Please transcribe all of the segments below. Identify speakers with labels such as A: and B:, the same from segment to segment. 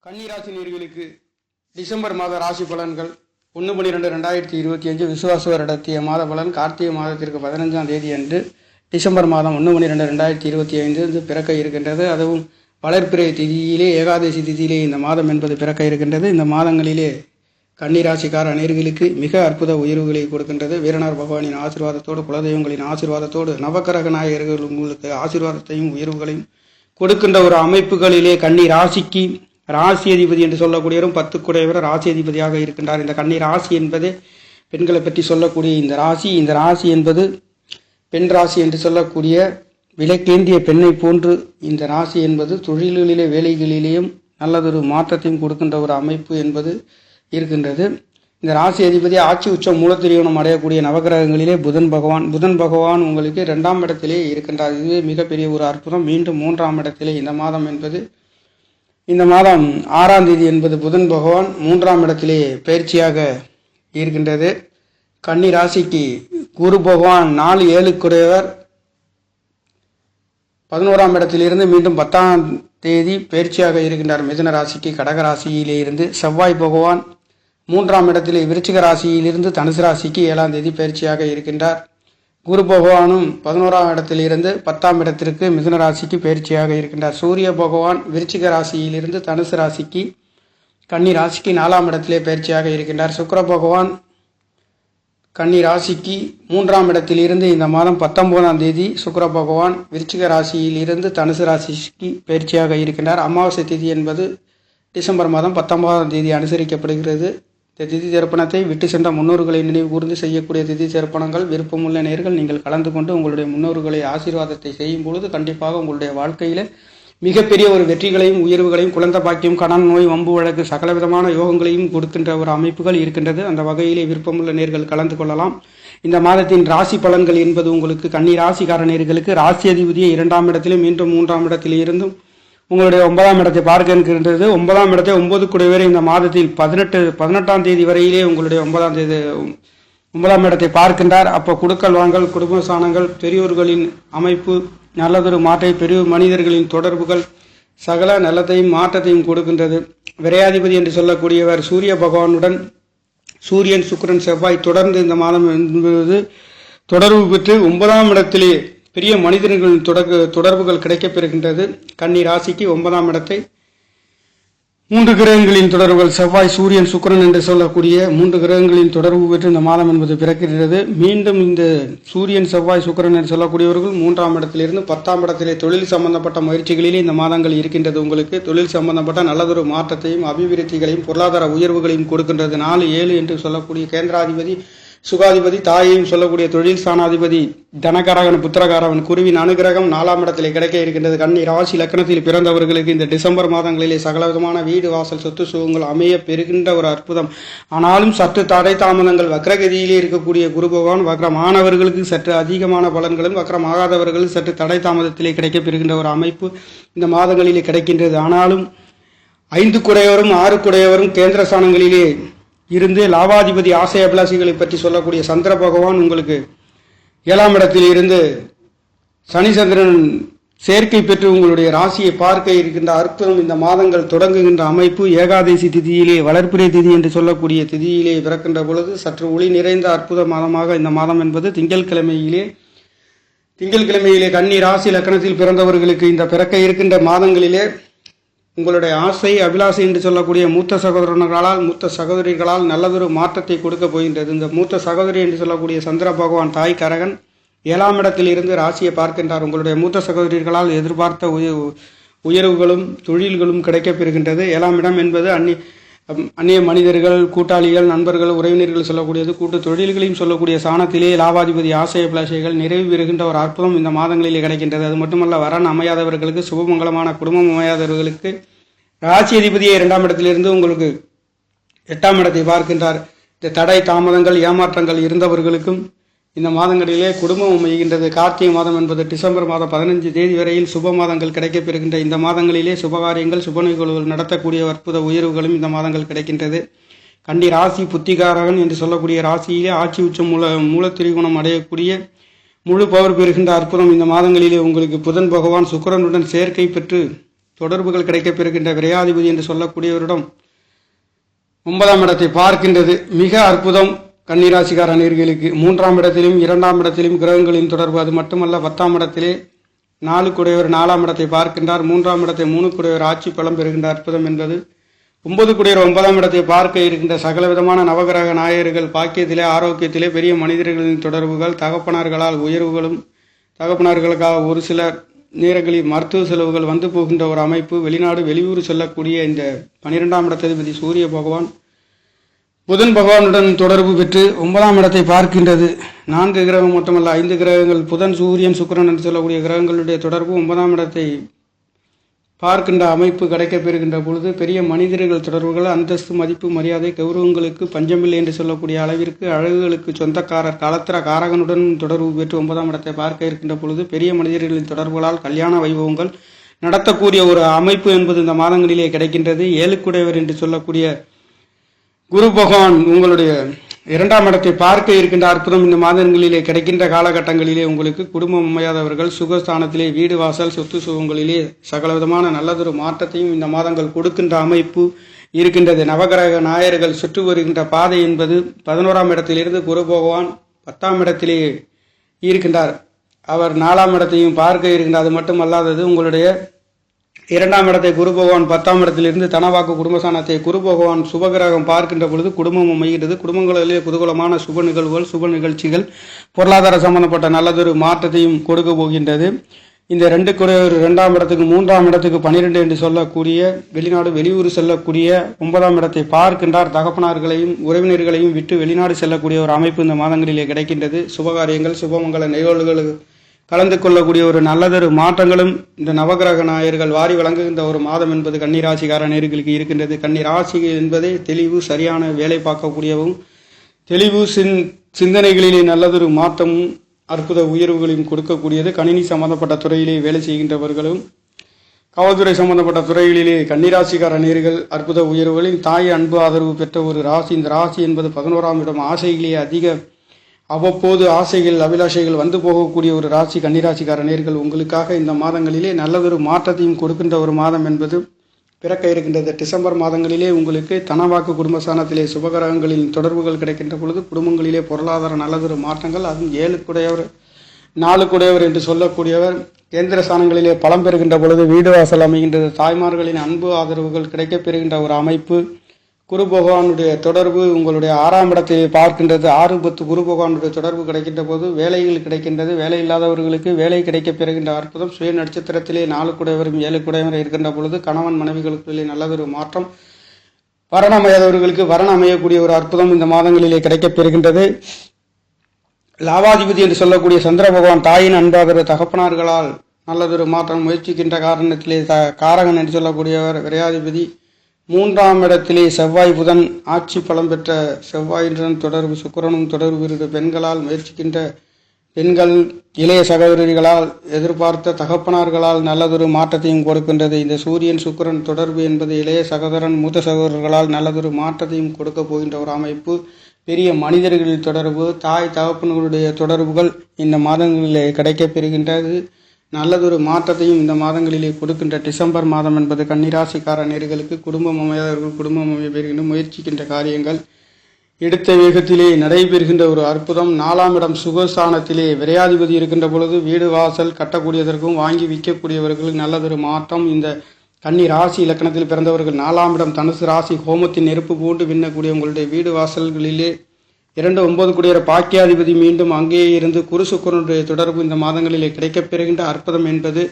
A: கன்னிராசி நேயர்களுக்கு டிசம்பர் மாத ராசி பலன்கள் 1/12/2025 விசுவாச வருடத்திய மாத பலன். கார்த்திகை மாதத்திற்கு 15ஆம் தேதி அன்று டிசம்பர் மாதம் 1/12/2025 பிறக்க இருக்கின்றது. அதுவும் வளர்பிறை திதியிலே ஏகாதசி திதியிலே இந்த மாதம் என்பது பிறக்க இருக்கின்றது. இந்த மாதங்களிலே கன்னிராசிக்கார நேயர்களுக்கு மிக அற்புத உயர்வுகளை கொடுக்கின்றது. வீரனார் பகவானின் ஆசீர்வாதத்தோடு, குலதெய்வங்களின் ஆசீர்வாதத்தோடு, நவக்கிரக நாயகர்கள் உங்களுக்கு ஆசீர்வாதத்தையும் உயர்வுகளையும் கொடுக்கின்ற ஒரு அமைப்புகளிலே கன்னி ராசிக்கு ராசி அதிபதி என்று சொல்லக்கூடியவரும் 10 குடையவர் ராசி அதிபதியாக இருக்கின்றார். இந்த கன்னி ராசி என்பது பெண்களை பற்றி சொல்லக்கூடிய இந்த ராசி என்பது பெண் ராசி என்று சொல்லக்கூடிய விலைக்கேந்திய பெண்ணை போன்று இந்த ராசி என்பது தொழில்களிலே வேலைகளிலேயும் நல்லதொரு மாற்றத்தையும் கொடுக்கின்ற ஒரு அமைப்பு என்பது இருக்கின்றது. இந்த ராசி அதிபதி ஆட்சி உச்சம் மூலத்திரியோணம் அடையக்கூடிய நவகிரகங்களிலே புதன் பகவான் உங்களுக்கு 2ஆம் இடத்திலே இருக்கின்றார். இது மிகப்பெரிய ஒரு அற்புதம். மீண்டும் 3ஆம் இடத்திலே இந்த மாதம் 6ஆம் தேதி என்பது புதன் பகவான் 3ஆம் இடத்திலே பயிற்சியாக இருக்கின்றது. கன்னி ராசிக்கு குரு பகவான் 4-7 குடையவர் 11ஆம் இடத்திலிருந்து மீண்டும் 10ஆம் தேதி பயிற்சியாக இருக்கின்றார். மிதுன ராசிக்கு கடக ராசியிலே இருந்து செவ்வாய் பகவான் 3ஆம் இடத்திலே விருச்சிக ராசியிலிருந்து தனுசு ராசிக்கு 7ஆம் தேதி பயிற்சியாக இருக்கின்றார். குரு பகவானும் 11ஆம் இடத்திலிருந்து 10ஆம் இடத்திற்கு மிதுன ராசிக்கு பயிற்சியாக இருக்கின்றார். சூரிய பகவான் விருச்சிக ராசியிலிருந்து தனுசு ராசிக்கு கன்னி ராசிக்கு 4ஆம் இடத்திலே பயிற்சியாக இருக்கின்றார். சுக்கிர பகவான் கன்னி ராசிக்கு 3ஆம் இடத்திலிருந்து இந்த மாதம் 19ஆம் தேதி சுக்கிர பகவான் விருச்சிக ராசியிலிருந்து தனுசு ராசிக்கு பயிற்சியாக இருக்கின்றார். அமாவாசை திதி என்பது டிசம்பர் மாதம் 19ஆம் தேதி அனுசரிக்கப்படுகிறது. இந்த திதி தர்ப்பணத்தை விட்டு சென்ற முன்னோர்களை நினைவு கூர்ந்து செய்யக்கூடிய திதி தர்ப்பணங்கள். விருப்பமுள்ள நேயர்கள் நீங்கள் கலந்து கொண்டு உங்களுடைய முன்னோர்களை ஆசீர்வாதத்தை செய்யும் பொழுது கண்டிப்பாக உங்களுடைய வாழ்க்கையில மிகப்பெரிய ஒரு வெற்றிகளையும் உயர்வுகளையும், குழந்தை பாக்கியம், கடன், நோய், வம்பு வழக்கு, சகலவிதமான யோகங்களையும் கொடுக்கின்ற ஒரு அமைப்புகள் இருக்கின்றது. அந்த வகையிலே விருப்பமுள்ள நேயர்கள் கலந்து கொள்ளலாம். இந்த மாதத்தின் ராசி பலன்கள் என்பது உங்களுக்கு கன்னி ராசிக்கார நேயர்களுக்கு ராசி அதிபதியை 2ஆம் இடத்திலும் மீண்டும் 3ஆம் இடத்திலே இருந்தும் உங்களுடைய 9ஆம் இடத்தை பார்க்க இருக்கின்றது. 9ஆம் இடத்தை 9 குடையவரை இந்த மாதத்தில் 18ஆம் தேதி வரையிலே உங்களுடைய 9ஆம் இடத்தை பார்க்கின்றார். அப்போ கொடுக்கல் வாங்கல், குடும்ப சாணங்கள், பெரியோர்களின் அமைப்பு, நல்லதொரு மாற்றை, பெரிய மனிதர்களின் தொடர்புகள் சகல நல்லதையும் மாற்றத்தையும் கொடுக்கின்றது. விரையாதிபதி என்று சொல்லக்கூடியவர் சூரிய பகவானுடன் சூரியன், சுக்கிரன், செவ்வாய் தொடர்ந்து இந்த மாதம் என்பது தொடர்பு பெற்று 9ஆம் இடத்திலே பெரிய மனிதர்களின் தொடர்புகள் கிடைக்கப்பெறுகின்றது. கன்னி ராசிக்கு 9ஆம் இடத்தை 3 கிரகங்களின் தொடர்புகள் செவ்வாய், சூரியன், சுக்கிரன் என்று சொல்லக்கூடிய 3 கிரகங்களின் தொடர்பு பெற்று இந்த மாதம் என்பது பிறக்கிறது. மீண்டும் இந்த சூரியன், செவ்வாய், சுக்கிரன் என்று சொல்லக்கூடியவர்கள் 3ஆம் இடத்திலிருந்து 10ஆம் இடத்திலே தொழில் சம்பந்தப்பட்ட முயற்சிகளிலே இந்த மாதங்கள் இருக்கின்றது. உங்களுக்கு தொழில் சம்பந்தப்பட்ட நல்லதொரு மாற்றத்தையும் அபிவிருத்திகளையும் பொருளாதார உயர்வுகளையும் கொடுக்கின்றது. 4-7 என்று சொல்லக்கூடிய கேந்திராதிபதி, சுகாதிபதி, தாயையும் சொல்லக்கூடிய தொழில் ஸ்தானாதிபதி, தனகாரகன், புத்திரகாரவன், குருவின் அனுகிரகம் 4ஆம் இடத்திலே கிடைக்க இருக்கின்றது. கன்னி ராசி லக்னத்தில் பிறந்தவர்களுக்கு இந்த டிசம்பர் மாதங்களிலே சகலவிதமான வீடு, வாசல், சொத்து சுகங்கள் அமைய பெறுகின்ற ஒரு அற்புதம். ஆனாலும் சற்று தடை தாமதங்கள். வக்ரகதியிலே இருக்கக்கூடிய குரு பகவான் வக்ரமானவர்களுக்கு சற்று அதிகமான பலன்களும், வக்ரமாகாதவர்களுக்கு சற்று தடை தாமதத்திலே கிடைக்க பெறுகின்ற ஒரு அமைப்பு இந்த மாதங்களிலே கிடைக்கின்றது. ஆனாலும் 5 குடையவரும் 6 குடையவரும் கேந்திர ஸ்தானங்களிலே இருந்து லாபாதிபதி, ஆசை அபிலாசிகளை பற்றி சொல்லக்கூடிய சந்திர பகவான் உங்களுக்கு 7ஆம் இடத்தில் இருந்து சனி சந்திரன் சேர்க்கை பெற்று உங்களுடைய ராசியை பார்க்க இருக்கின்ற அற்புதம் இந்த மாதங்கள் தொடங்குகின்ற அமைப்பு. ஏகாதசி திதியிலே, வளர்பிறை திதி என்று சொல்லக்கூடிய திதியிலே பிறக்கின்ற பொழுது சற்று ஒளி நிறைந்த அற்புத மாதமாக இந்த மாதம் என்பது திங்கட்கிழமையிலே கன்னி ராசி லக்னத்தில் பிறந்தவர்களுக்கு இந்த பிறக்க இருக்கின்ற மாதங்களிலே உங்களுடைய ஆசை அபிலாசை என்று சொல்லக்கூடிய மூத்த சகோதரிகளால் நல்லதொரு மாற்றத்தை கொடுக்க போகின்றது. இந்த மூத்த சகோதரி என்று சொல்லக்கூடிய சந்திர பகவான் தாய் கரகன் 7ஆம் இடத்தில் இருந்து ராசியை பார்க்கின்றார். உங்களுடைய மூத்த சகோதரிகளால் எதிர்பார்த்த உயர்வுகளும் தொழில்களும் கிடைக்கப்பெறுகின்றது. 7ஆம் இடம் என்பது அந்நிய மனிதர்கள், கூட்டாளிகள், நண்பர்கள், உறவினர்கள் சொல்லக்கூடியது. கூட்டு தொழில்களையும் சொல்லக்கூடிய சாணத்திலே லாபாதிபதி ஆசை அபிலாஷைகள் நிறைவு பெறுகின்ற ஒரு அற்புதம் இந்த மாதங்களிலே கிடைக்கின்றது. அது மட்டுமல்ல, வரன் அமையாதவர்களுக்கு, சுபமங்கலமான குடும்பம் அமையாதவர்களுக்கு ராசி அதிபதியை 2ஆம் இடத்திலிருந்து உங்களுக்கு 8ஆம் இடத்தை பார்க்கின்றார். இந்த தடை தாமதங்கள், ஏமாற்றங்கள் இருந்தவர்களுக்கும் இந்த மாதங்களிலே குடும்பம் அமைகின்றது. கார்த்திகை மாதம் என்பது டிசம்பர் மாதம் 15 தேதி வரையில் சுப மாதங்கள் கிடைக்கப்பெறுகின்ற இந்த மாதங்களிலே சுபகாரியங்கள், சுப நிகழ்வுகள் நடத்தக்கூடிய அற்புத உயர்வுகளும் இந்த மாதங்கள் கிடைக்கின்றது. கன்னி ராசி புத்திகாரகன் என்று சொல்லக்கூடிய ராசியிலே ஆட்சி உச்சம் மூலத்திரிகுணம் அடையக்கூடிய முழு பவர் பெறுகின்ற அற்புதம் இந்த மாதங்களிலே உங்களுக்கு புதன் பகவான் சுக்கிரனுடன் சேர்க்கை பெற்று தொடர்புகள் கிடைக்கப்பெறுகின்ற விரையாதிபதி என்று சொல்லக்கூடியவரிடம் 9ஆம் இடத்தை பார்க்கின்றது. மிக அற்புதம். கன்னிராசிக்கார நேயர்களுக்கு 3ஆம் இடத்திலும் 2ஆம் இடத்திலும் கிரகங்களின் தொடர்பு. அது மட்டுமல்ல 10ஆம் இடத்திலே 4 குடையவர் 4ஆம் இடத்தை பார்க்கின்றார். 3ஆம் இடத்தை 3 குடையவர் ஆட்சி பலம் பெறுகின்ற அற்புதம் என்பது 9 குடையவர் 9ஆம் இடத்தை பார்க்க இருக்கின்ற சகல விதமான நவகிரக நாயகர்கள் பாக்கியத்திலே ஆரோக்கியத்திலே பெரிய மனிதர்களின் தொடர்புகள், தகப்பனார்களால் உயர்வுகளும், தகப்பனார்களுக்காக ஒரு சில நேரங்களில் மருத்துவ செலவுகள் வந்து போகின்ற ஒரு அமைப்பு, வெளிநாடு வெளியூர் செல்லக்கூடிய இந்த 12ஆம் இடத்ததிபதி சூரிய பகவான் புதன் பகவானுடன் தொடர்பு பெற்று 9ஆம் இடத்தை பார்க்கின்றது. 4 கிரகம் மட்டுமல்ல 5 கிரகங்கள், புதன் சூரியன் சுக்கிரன் என்று சொல்லக்கூடிய கிரகங்களுடைய தொடர்பு 9ஆம் இடத்தை பார்க்கின்ற அமைப்பு கிடைக்கப்பெறுகின்ற பொழுது பெரிய மனிதர்கள் தொடர்புகள், அந்தஸ்து, மதிப்பு, மரியாதை, கௌரவங்களுக்கு பஞ்சமில்லை என்று சொல்லக்கூடிய அளவிற்கு அழகுகளுக்கு சொந்தக்காரர் களத்திர காரகனுடன் தொடர்பு பெற்று 9ஆம் இடத்தை பார்க்க இருக்கின்ற பொழுது பெரிய மனிதர்களின் தொடர்புகளால் கல்யாண வைபவங்கள் நடத்தக்கூடிய ஒரு அமைப்பு என்பது இந்த மாதங்களிலே கிடைக்கின்றது. 7 குடையவர் என்று சொல்லக்கூடிய குரு பகவான் உங்களுடைய 2ஆம் இடத்தை பார்க்க இருக்கின்ற அற்புதம் இந்த மாதங்களிலே கிடைக்கின்ற காலகட்டங்களிலே உங்களுக்கு குடும்பம் அமையாதவர்கள் சுகஸ்தானத்திலே வீடு வாசல் சொத்து சுகங்களிலே சகலவிதமான நல்லதொரு மாற்றத்தையும் இந்த மாதங்கள் கொடுக்கின்ற அமைப்பு இருக்கின்றது. நவகிரக நாயர்கள் சுற்று வருகின்ற பாதை என்பது 11ஆம் இடத்திலிருந்து குரு பகவான் 10ஆம் இடத்திலே இருக்கின்றார். அவர் 4ஆம் இடத்தையும் பார்க்க இருக்கின்றார். அது மட்டுமல்லாதது உங்களுடைய 2ஆம் இடத்தை குரு பகவான் 10ஆம் இடத்திலிருந்து தனவாக்கு குடும்பஸ்தானத்தை குரு பகவான் சுபகிரகம் பார்க்கின்ற பொழுது குடும்பம் அமைகிறது. குடும்பங்களிலே குதூகலமான சுப நிகழ்வுகள், சுப நிகழ்ச்சிகள், பொருளாதார சம்பந்தப்பட்ட நல்லதொரு மாற்றத்தையும் கொடுக்க போகின்றது. இந்த 2 குடையவர் 2ஆம் இடத்துக்கு 3ஆம் இடத்துக்கு 12 என்று சொல்லக்கூடிய வெளிநாடு வெளியூர் செல்லக்கூடிய 9ஆம் இடத்தை பார்க்கின்றார். தகப்பனார்களையும் உறவினர்களையும் விட்டு வெளிநாடு செல்லக்கூடிய ஒரு அமைப்பு இந்த மாதங்களிலே கிடைக்கின்றது. சுபகாரியங்கள், சுபமங்கல நிகழ்வுகளுக்கு கலந்து கொள்ளக்கூடிய ஒரு நல்லதொரு மாற்றங்களும் இந்த நவகிரக நாயர்கள் வாரி வழங்குகின்ற ஒரு மாதம் என்பது கன்னிராசிக்கார நேயர்களுக்கு இருக்கின்றது. கன்னிராசி என்பதே தெளிவு, சரியான வேலை பார்க்கக்கூடியவும், தெளிவு சிந்தனைகளிலே நல்லதொரு மாற்றமும் அற்புத உயர்வுகளையும் கொடுக்கக்கூடியது. கணினி சம்பந்தப்பட்ட துறையிலே வேலை செய்கின்றவர்களும், காவல்துறை சம்பந்தப்பட்ட துறைகளிலே கன்னிராசிக்கார நேயர்கள் அற்புத உயர்வுகளில் தாய் அன்பு ஆதரவு பெற்ற ஒரு ராசி. இந்த ராசி என்பது 11ஆம் இடம். ஆசைகளே அதிக அவ்வப்போது ஆசைகள், அபிலாஷைகள் வந்து போகக்கூடிய ஒரு ராசி கன்னிராசிக்கார நேயர்கள். உங்களுக்காக இந்த மாதங்களிலே நல்லதொரு மாற்றத்தையும் கொடுக்கின்ற ஒரு மாதம் என்பது பிறக்க இருக்கின்றது. டிசம்பர் மாதங்களிலே உங்களுக்கு தனவாக்கு குடும்பஸ்தானத்திலே சுபகிரகங்களின் தொடர்புகள் கிடைக்கின்ற பொழுது குடும்பங்களிலே பொருளாதார நல்லதொரு மாற்றங்கள், அதுவும் 7 குடையவர் 4 குடையவர் என்று சொல்லக்கூடியவர் கேந்திர ஸ்தானங்களிலே பலம் பெறுகின்ற பொழுது வீடு வாசல் அமைகின்றது. தாய்மார்களின் அன்பு ஆதரவுகள் கிடைக்கப்பெறுகின்ற ஒரு அமைப்பு. குரு பகவானுடைய தொடர்பு உங்களுடைய 6ஆம் இடத்தை பார்க்கின்றது. 6, 10 குரு பகவானுடைய தொடர்பு கிடைக்கின்ற போது வேலைகள் கிடைக்கின்றது. வேலை இல்லாதவர்களுக்கு வேலை கிடைக்கப் பெறுகின்ற அற்புதம். சுய நட்சத்திரத்திலே 4 குடையவரும் 7 குடையவரும் இருக்கின்ற பொழுது கணவன் மனைவிகளுக்குள்ளே நல்லதொரு மாற்றம், வரணம் அமையாதவர்களுக்கு வரணம் அமையக்கூடிய ஒரு அற்புதம் இந்த மாதங்களிலே கிடைக்கப் பெறுகின்றது. லாபாதிபதி என்று சொல்லக்கூடிய சந்திர பகவான் தாயின் அன்பாகிற தகப்பனார்களால் நல்லதொரு மாற்றம் முயற்சிக்கின்ற காரணத்திலே காரகன் என்று சொல்லக்கூடியவர் விரையாதிபதி. 3ஆம் இடத்திலே செவ்வாய் புதன் ஆட்சி பலம் பெற்ற செவ்வாயுடன் தொடர்பு, சுக்கிரனும் தொடர்பு. பெண்களால் முயற்சிக்கின்ற பெண்கள், இளைய சகோதரிகளால், எதிர்பார்த்த தகப்பனார்களால் நல்லதொரு மாற்றத்தையும் கொடுக்கின்றது. இந்த சூரியன் சுக்கிரன் தொடர்பு என்பது இளைய சகோதரன், மூத்த சகோதரர்களால் நல்லதொரு மாற்றத்தையும் கொடுக்க போகின்ற ஒரு அமைப்பு. பெரிய மனிதர்களின் தொடர்பு, தாய் தகப்பன்களுடைய தொடர்புகள் இந்த மாதங்களிலே கிடைக்கப் பெறுகின்றது. நல்லதொரு மாற்றத்தையும் இந்த மாதங்களிலே கொடுக்கின்ற டிசம்பர் மாதம் என்பது கன்னிராசிக்கார நேயர்களுக்கு குடும்பம் அமையாதவர்கள் குடும்பம் அமைய முயற்சிக்கின்ற காரியங்கள் எடுத்த வேகத்திலே நடைபெறுகின்ற ஒரு அற்புதம். 4ஆம் இடம் சுகஸ்தானத்திலே விரையாதிபதி இருக்கின்ற பொழுது வீடு வாசல் கட்டக்கூடியதற்கும் வாங்கி விற்கக்கூடியவர்களுக்கு நல்லதொரு மாற்றம். இந்த கன்னி ராசி இலக்கணத்தில் பிறந்தவர்கள் 4ஆம் இடம் தனுசு ராசி, ஹோமத்தின் நெருப்பு போட்டு விண்ணக்கூடிய உங்களுடைய வீடு வாசல்களிலே 2, 9 குடியர பாக்கியாதிபதி மீண்டும் அங்கேயே இருந்து குரு சுக்கிரனுடைய தொடர்பு இந்த மாதங்களிலே கிடைக்கப்பெறுகின்ற அற்புதம் என்பது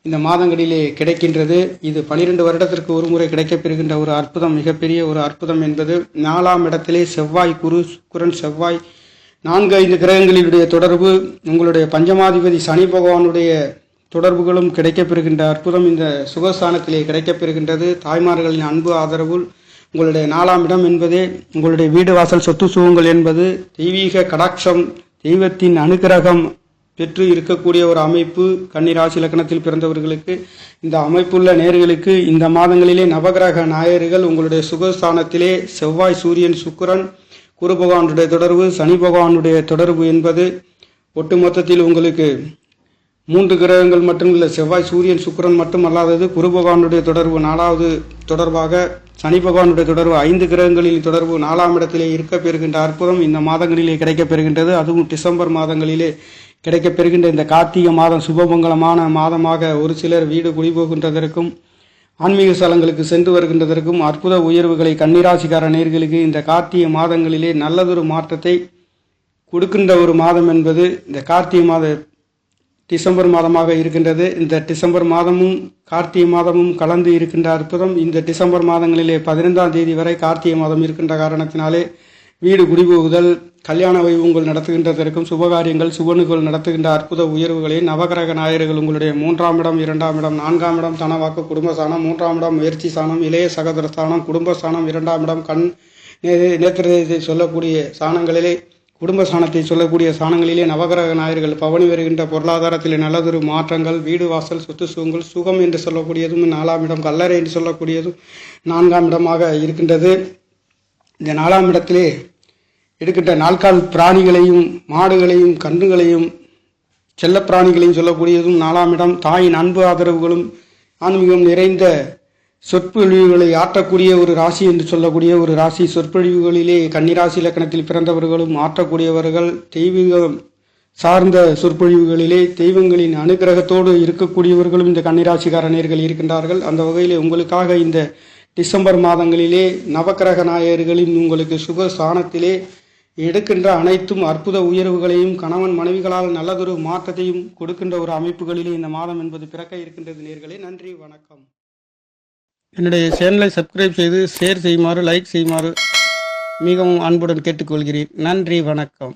A: இந்த மாதங்களிலே கிடைக்கின்றது. இது 12 வருடத்திற்கு ஒரு முறை கிடைக்கப்பெறுகின்ற ஒரு அற்புதம், மிகப்பெரிய ஒரு அற்புதம் என்பது. 4ஆம் இடத்திலே செவ்வாய், குரு சுக்கிரன், செவ்வாய் 4, 5 கிரகங்களினுடைய தொடர்பு, உங்களுடைய பஞ்சமாதிபதி சனி பகவானுடைய தொடர்புகளும் கிடைக்கப்பெறுகின்ற அற்புதம் இந்த சுகஸ்தானத்திலே கிடைக்கப்பெறுகின்றது. தாய்மார்களின் அன்பு ஆதரவு, உங்களுடைய 4ஆம் இடம் என்பதே உங்களுடைய வீடு வாசல் சொத்து சுகங்கள் என்பது தெய்வீக கடாட்சம், தெய்வத்தின் அனுகிரகம் பெற்று இருக்கக்கூடிய ஒரு அமைப்பு. கன்னிராசி இலக்கணத்தில் பிறந்தவர்களுக்கு இந்த அமைப்புள்ள நேயர்களுக்கு இந்த மாதங்களிலே நவகிரக நாயர்கள் உங்களுடைய சுகஸ்தானத்திலே செவ்வாய், சூரியன், சுக்கிரன், குரு பகவானுடைய தொடர்பு, சனி பகவானுடைய தொடர்பு என்பது ஒட்டுமொத்தத்தில் உங்களுக்கு 3 கிரகங்கள் மட்டும் இல்லை, செவ்வாய், சூரியன், சுக்கிரன் மட்டும் அல்லாதது குரு பகவானுடைய தொடர்பு 4வது தொடர்பாக சனி பகவானுடைய தொடர்பு 5 கிரகங்களின் தொடர்பு 4ஆம் இடத்திலே இருக்க பெறுகின்ற அற்புதம் இந்த மாதங்களிலே கிடைக்கப் பெறுகின்றது. அதுவும் டிசம்பர் மாதங்களிலே கிடைக்கப் பெறுகின்ற இந்த கார்த்திகை மாதம் சுபமங்கலமான மாதமாக ஒரு சிலர் வீடு குடிபோகின்றதற்கும் ஆன்மீக ஸ்தலங்களுக்கு சென்று வருகின்றதற்கும் அற்புத உயர்வுகளை கன்னிராசிக்கார நேயர்களுக்கு இந்த கார்த்திகை மாதங்களிலே நல்லதொரு மாற்றத்தை கொடுக்கின்ற ஒரு மாதம் என்பது இந்த கார்த்திகை மாத டிசம்பர் மாதமாக இருக்கின்றது. இந்த டிசம்பர் மாதமும் கார்த்திகை மாதமும் கலந்து இருக்கின்ற அற்புதம் இந்த டிசம்பர் மாதங்களிலே 15ஆம் தேதி வரை கார்த்திகை மாதம் இருக்கின்ற காரணத்தினாலே வீடு குடிபோகுதல், கல்யாண வைபவங்கள் நடத்துகின்றதற்கும் சுபகாரியங்கள் சுபனுகள் நடத்துகின்ற அற்புத உயர்வுகளை நவகிரக நாயகர்கள் உங்களுடைய 3ஆம் இடம், 2ஆம் இடம், 4ஆம் இடம் தனவாக்கு குடும்பஸ்தானம், 3ஆம் இடம் முயற்சி ஸ்தானம், இளைய சகோதர ஸ்தானம், குடும்பஸ்தானம், 2ஆம் இடம் கண் நேத்திரத்தை சொல்லக்கூடிய ஸ்தானங்களிலே குடும்பஸ்தானத்தை சொல்லக்கூடிய ஸ்தானங்களிலே நவகிரக நாயகர்கள் பவனி வருகின்ற பொருளாதாரத்திலே நல்லதொரு மாற்றங்கள், வீடு வாசல் சொத்து சுகங்கள், சுகம் என்று சொல்லக்கூடியதும் 4ஆம் இடம், கல்லறை என்று சொல்லக்கூடியதும் 4ஆம் இடமாக இருக்கின்றது. இந்த 4ஆம் இடத்திலே எடுக்கின்ற நாட்கால் பிராணிகளையும் மாடுகளையும் கன்றுகளையும் செல்ல பிராணிகளையும் சொல்லக்கூடியதும் 4ஆம் இடம். தாயின் அன்பு ஆதரவுகளும் ஆன்மீகம் நிறைந்த சொற்பொழிவுகளை ஆற்றக்கூடிய ஒரு ராசி என்று சொல்லக்கூடிய ஒரு ராசி. சொற்பொழிவுகளிலே கன்னிராசி இலக்கணத்தில் பிறந்தவர்களும் ஆற்றக்கூடியவர்கள். தெய்வீகம் சார்ந்த சொற்பொழிவுகளிலே தெய்வங்களின் அனுகிரகத்தோடு இருக்கக்கூடியவர்களும் இந்த கன்னிராசிக்கார நேயர்கள் இருக்கின்றார்கள். அந்த வகையிலே உங்களுக்காக இந்த டிசம்பர் மாதங்களிலே நவக்கிரக நாயகர்களின் உங்களுக்கு சுக ஸ்தானத்திலே எடுக்கின்ற அனைத்தும் அற்புத உயர்வுகளையும் கணவன் மனைவிகளால் நல்லதொரு மாற்றத்தையும் கொடுக்கின்ற ஒரு அமைப்புகளிலே இந்த மாதம் என்பது பிறக்க இருக்கின்றது நேயர்களே. நன்றி, வணக்கம். என்னுடைய சேனலை சப்ஸ்கிரைப் செய்து ஷேர் செய்யுமாறு, லைக் செய்யுமாறு மிகவும் அன்புடன் கேட்டுக்கொள்கிறேன். நன்றி, வணக்கம்.